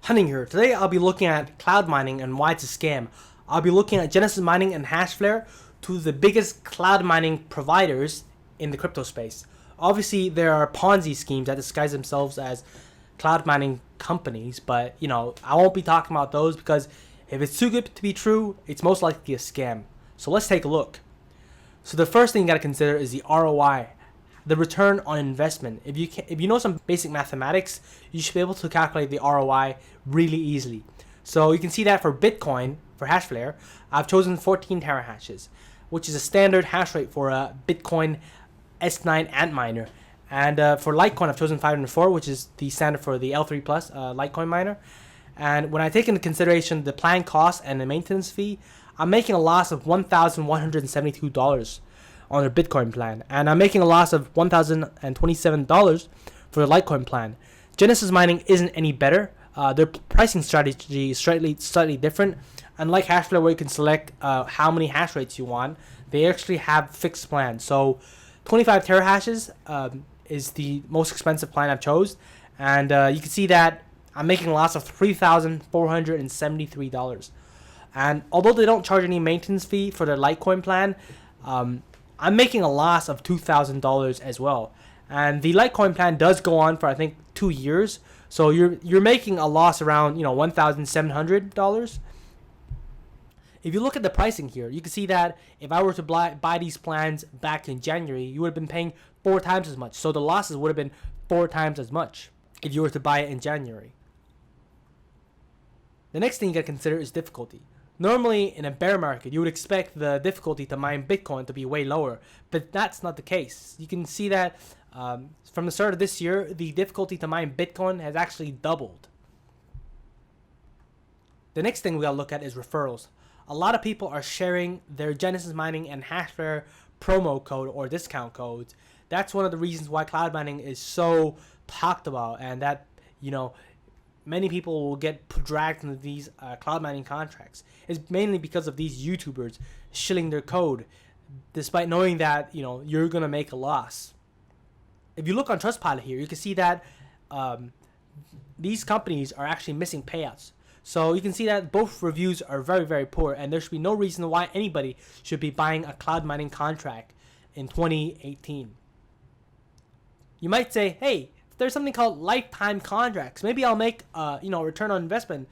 Hunting here. Today I'll be looking at cloud mining and why it's a scam. I'll be looking at Gensis mining and Hashflare, two of the biggest cloud mining providers in the crypto space. Obviously there are Ponzi schemes that disguise themselves as cloud mining companies, but I won't be talking about those because if it's too good to be true, it's most likely a scam. So let's take a look. So the first thing you got to consider is the ROI, the return on investment. If you know some basic mathematics, you should be able to calculate the ROI really easily. So you can see that for Bitcoin, for Hashflare, I've chosen 14 terahashes, which is a standard hash rate for a Bitcoin S9 Antminer. And for Litecoin, I've chosen 504, which is the standard for the L3 Plus Litecoin miner. And when I take into consideration the planned cost and the maintenance fee, I'm making a loss of $1,172 on their Bitcoin plan, and I'm making a loss of $1,027 for the Litecoin plan. Gensis mining isn't any better. Their pricing strategy is slightly different. Unlike Hashflare, where you can select how many hash rates you want, they actually have fixed plans. So 25 terahashes is the most expensive plan I've chose, and you can see that I'm making a loss of $3,473. And although they don't charge any maintenance fee for their Litecoin plan, I'm making a loss of $2,000 as well. And the Litecoin plan does go on for I think 2 years, so you're making a loss around $1,700. If you look at the pricing here, you can see that if I were to buy these plans back in January, you would have been paying 4 times as much. So the losses would have been 4 times as much if you were to buy it in January. The next thing you gotta consider is difficulty. Normally, in a bear market, you would expect the difficulty to mine Bitcoin to be way lower, but that's not the case. You can see that from the start of this year, the difficulty to mine Bitcoin has actually doubled. The next thing we gotta look at is referrals. A lot of people are sharing their Gensis mining and Hashflare promo code or discount codes. That's one of the reasons why cloud mining is so talked about, and that many people will get dragged into these cloud mining contracts. It's mainly because of these YouTubers shilling their code, despite knowing that you're gonna make a loss. If you look on Trustpilot here, you can see that these companies are actually missing payouts. So you can see that both reviews are very, very poor, and there should be no reason why anybody should be buying a cloud mining contract in 2018. You might say, hey, there's something called lifetime contracts. Maybe I'll make return on investment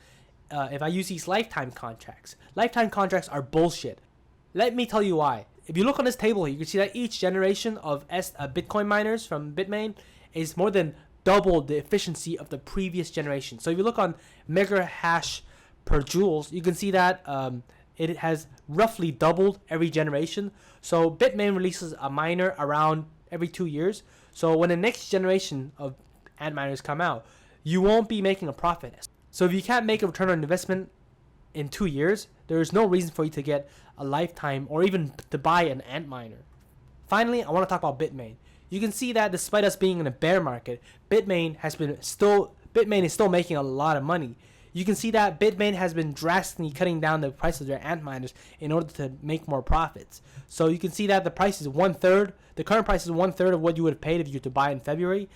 if I use these lifetime contracts. Lifetime contracts are bullshit. Let me tell you why. If you look on this table here, you can see that each generation of Bitcoin miners from Bitmain is more than double the efficiency of the previous generation. So if you look on mega hash per joules, you can see that it has roughly doubled every generation. So Bitmain releases a miner around every 2 years. So when the next generation of Antminers come out, you won't be making a profit. So if you can't make a return on investment in 2 years, there is no reason for you to get a lifetime or even to buy an Antminer. Finally, I want to talk about Bitmain. You can see that despite us being in a bear market, Bitmain is still making a lot of money. You can see that Bitmain has been drastically cutting down the price of their Antminers in order to make more profits. So you can see that the price is 1/3. The current price is 1/3 of what you would have paid if you were to buy in February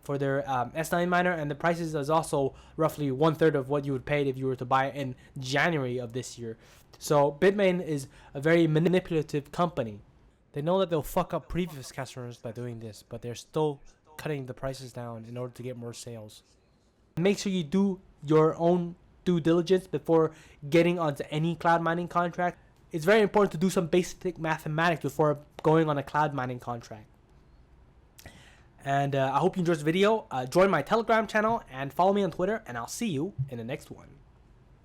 for their S9 miner, and the prices is also roughly 1/3 of what you would pay if you were to buy in January of this year. So Bitmain is a very manipulative company. They know that they'll fuck up previous customers by doing this, but they're still cutting the prices down in order to get more sales. Make sure you do your own due diligence before getting onto any cloud mining contract. It's very important to do some basic mathematics before going on a cloud mining contract. And I hope you enjoyed this video. Join my Telegram channel and follow me on Twitter, and I'll see you in the next one.